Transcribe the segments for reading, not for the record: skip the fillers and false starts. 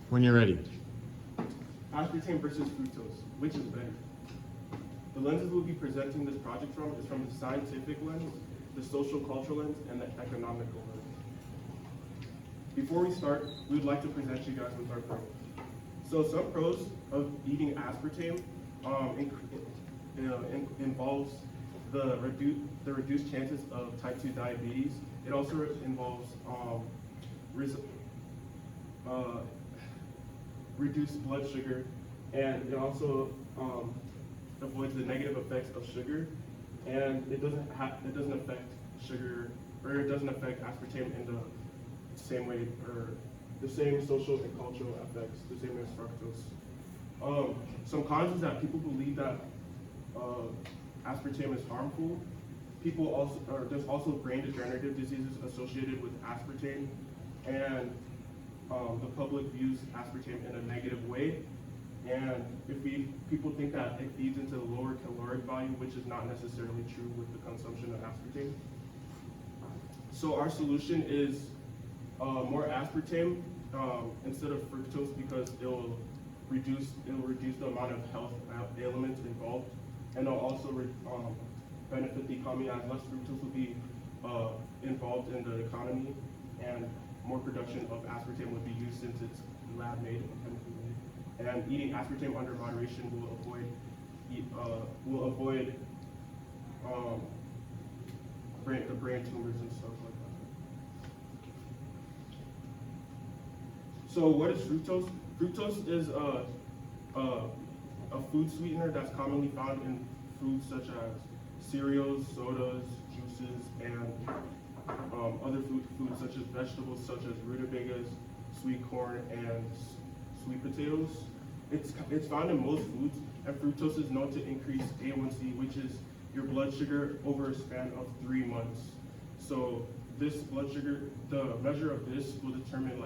When you're ready. Aspartame versus fructose, which is better? The lenses we'll be presenting this project from is from the scientific lens, the social cultural lens, and the economical lens. Before we start, we would like to present you guys with our pros. So some pros of eating aspartame involves the reduced chances of type 2 diabetes. It also involves reduced blood sugar, and it also avoids the negative effects of sugar, and it doesn't affect sugar, or it doesn't affect aspartame in the same way, or the same social and cultural effects, the same as fructose. Some cons is that people believe that aspartame is harmful. There's also brain degenerative diseases associated with aspartame, and the public views aspartame in a negative way. And people think that it feeds into the lower caloric value, which is not necessarily true with the consumption of aspartame. So our solution is more aspartame instead of fructose, because it'll reduce the amount of health elements involved, and it'll also benefit the economy, as less fructose will be involved in the economy, and more production of aspartame would be used since it's lab made and chemically made. And eating aspartame under moderation will avoid the brain tumors and stuff like that. So what is fructose? Fructose is a food sweetener that's commonly found in foods such as cereals, sodas, juices, and other foods such as vegetables such as rutabagas, sweet corn, and sweet potatoes. It's found in most foods, and fructose is known to increase A1C, which is your blood sugar over a span of 3 months. So this blood sugar, the measure of this will determine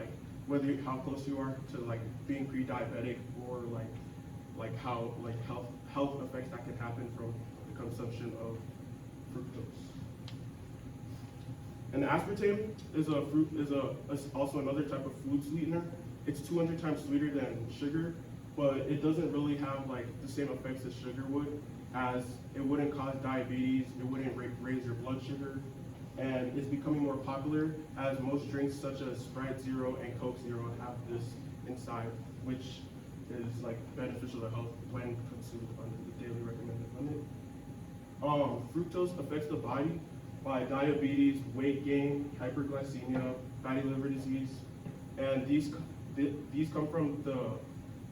how close you are to being pre-diabetic, or how health effects that can happen from the consumption of fructose. And aspartame is also another type of food sweetener. It's 200 times sweeter than sugar, but it doesn't really have the same effects as sugar would, as it wouldn't cause diabetes, it wouldn't raise your blood sugar, and it's becoming more popular as most drinks such as Sprite Zero and Coke Zero have this inside, which is beneficial to health when consumed under the daily recommended limit. Fructose affects the body by diabetes, weight gain, hyperglycemia, fatty liver disease, and these come from the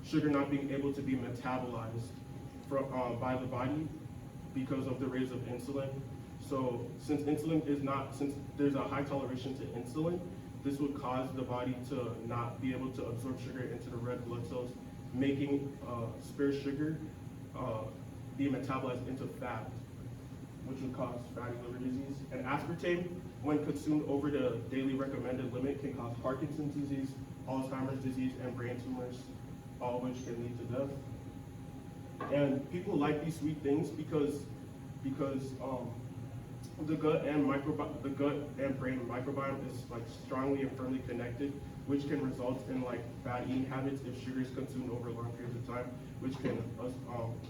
sugar not being able to be metabolized by the body because of the raise of insulin. So since there's a high toleration to insulin, this would cause the body to not be able to absorb sugar into the red blood cells, making spare sugar be metabolized into fat, which would cause fatty liver disease. And aspartame, when consumed over the daily recommended limit, can cause Parkinson's disease, Alzheimer's disease, and brain tumors, all of which can lead to death. And people like these sweet things because the gut and brain microbiome is strongly and firmly connected, which can result in bad eating habits if sugar is consumed over long periods of time, which can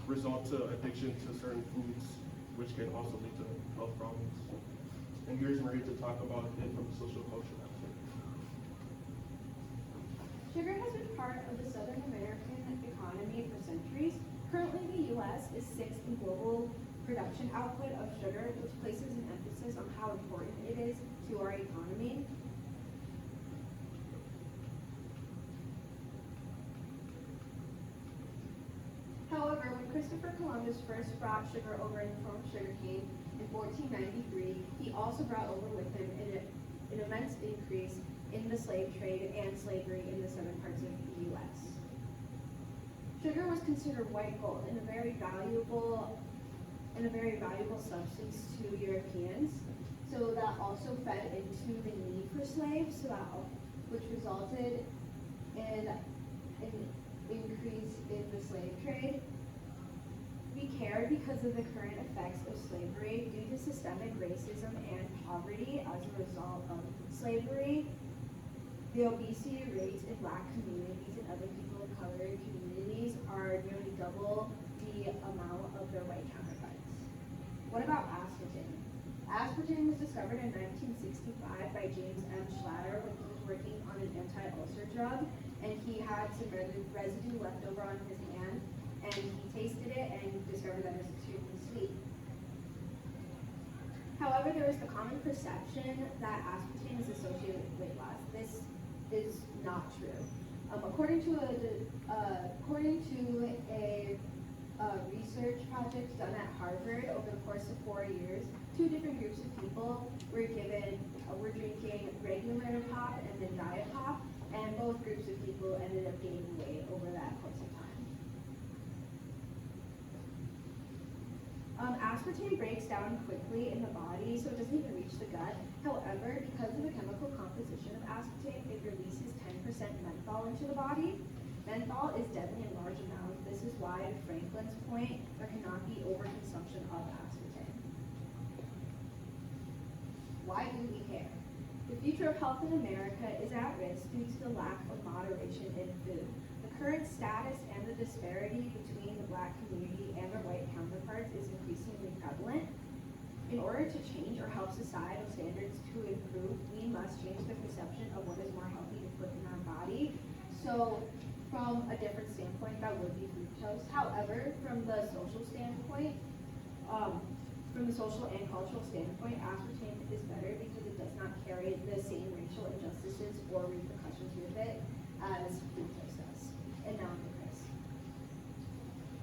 result to addiction to certain foods, which can also lead to health problems. And here's Maria to talk about it from the social culture aspect. Sugar has been part of the Southern American economy for centuries. Currently, the U.S. is sixth in global production output of sugar, which places an emphasis on how important it is to our economy. However, when Christopher Columbus first brought sugar over in the form of sugarcane in 1493, he also brought over with him an immense increase in the slave trade and slavery in the southern parts of the U.S. Sugar was considered white gold and a very valuable substance to Europeans. So that also fed into the need for slaves, which resulted in an increase in the slave trade. We cared because of the current effects of slavery due to systemic racism and poverty as a result of slavery. The obesity rates in Black communities and other drug, and he had some residue left over on his hand, and he tasted it and discovered that it was extremely sweet. However, there was the common perception that aspartame is associated with weight loss. This is not true. According to a research project done at Harvard over the course of 4 years, 2 different groups of people were drinking regular pop and then diet pop, and both groups of people ended up gaining weight over that course of time. Aspartame breaks down quickly in the body, so it doesn't even reach the gut. However, because of the chemical composition of aspartame, it releases 10% menthol into the body. Menthol is deadly in large amounts. This is why, to Franklin's point, there cannot be overconsumption of aspartame. Why do we care? The future of health in America is at risk due to the lack of moderation in food. The current status and the disparity between the Black community and their white counterparts is increasingly prevalent. In order to change or help societal standards to improve, we must change the perception of what is more healthy to put in our body. So, from a different standpoint, that would be fructose. However, from the social standpoint, from the social and cultural standpoint, aspartame is better because it does not carry the same racial injustices or repercussions with it as fructose does. And now for Chris.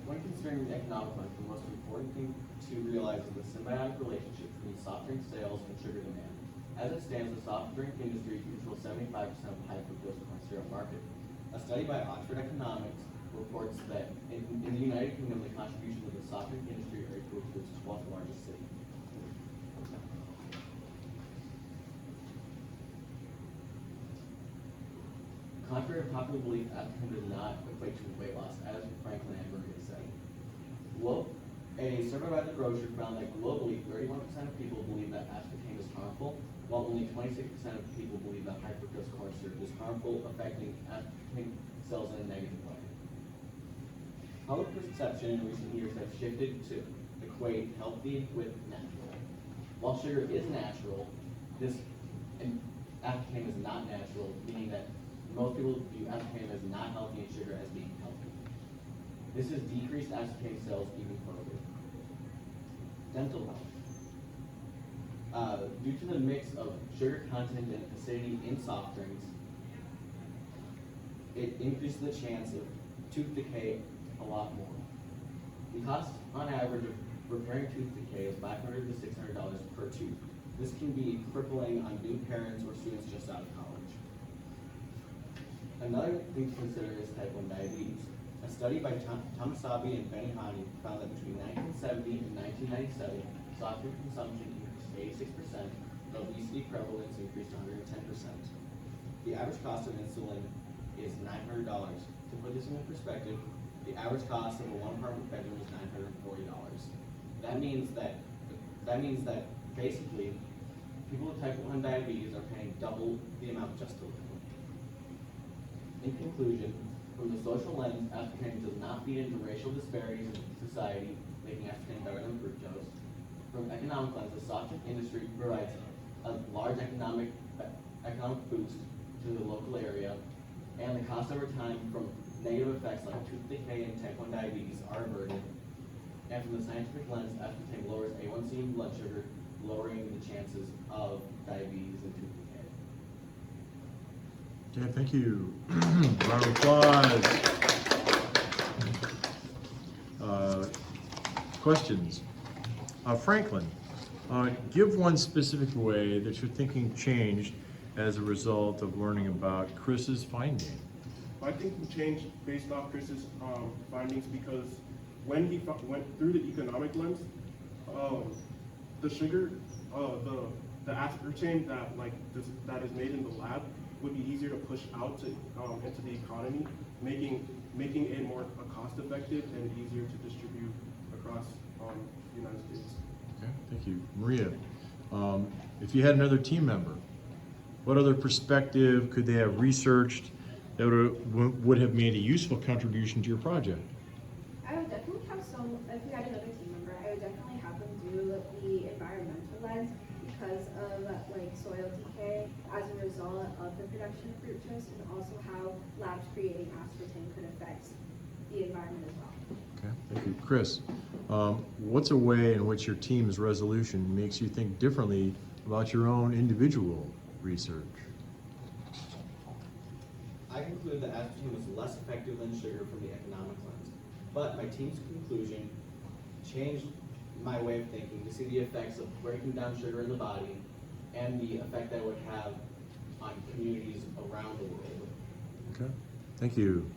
When considering the economic lens, the most important thing to realize is the symbiotic relationship between soft drink sales and sugar demand. As it stands, the soft drink industry controls 75% of the high fructose corn syrup market. A study by Oxford Economics reports that in the United Kingdom, the contributions of the soft drink industry are equal to its 12th largest city. Contrary to popular belief, aspartame does not equate to weight loss, as Franklin and Maria said. A survey by the grocer found that globally, 31% of people believe that aspartame is harmful, while only 26% of people believe that high fructose corn syrup is harmful, affecting aspartame cells in a negative way. Public perception in recent years has shifted to equate healthy with natural. While sugar is natural, aspartame is not natural, meaning that most people view aspartame as not healthy and sugar as being healthy. This has decreased aspartame cells even further. Dental health. Due to the mix of sugar content and acidity in soft drinks, it increases the chance of tooth decay a lot more. The cost on average of repairing tooth decay is $500 to $600 per tooth. This can be crippling on new parents or students just out of college. Another thing to consider is type 1 diabetes. A study by Tomasabi and Benihani found that between 1970 and 1997, soft drink consumption increased 86%, and obesity prevalence increased 110%. The average cost of insulin is $900. To put this into perspective, the average cost of a one-apartment bedroom is $940. That means that basically, people with type 1 diabetes are paying double the amount just to live. In conclusion, from the social lens, aspartame does not feed into racial disparities in society, making aspartame better than fructose. From economic lens, the soft drink industry provides a large economic boost to the local area, and the cost over time from negative effects like tooth decay and type 1 diabetes are averted. And from the scientific lens, aspartame lowers A1C and blood sugar, lowering the chances of diabetes and tooth decay. Okay, thank you. Round of applause. Questions? Franklin, give one specific way that your thinking changed as a result of learning about Chris's finding. I think we changed based off Chris's findings because when he went through the economic lens, the sugar, the aspartame that is made in the lab would be easier to push out to into the economy, making it more cost effective and easier to distribute across the United States. Okay, thank you. Maria, if you had another team member, what other perspective could they have researched that would have made a useful contribution to your project? I would definitely have if we had another team member, I would definitely have them do the environmental lens, because of like soil decay as a result of the production of fructose, and also how labs creating aspartame could affect the environment as well. Okay, thank you. Chris, what's a way in which your team's resolution makes you think differently about your own individual research? I conclude that aspartame was less effective than sugar from the economic lens, but my team's conclusion changed my way of thinking to see the effects of breaking down sugar in the body and the effect that it would have on communities around the world. Okay, thank you.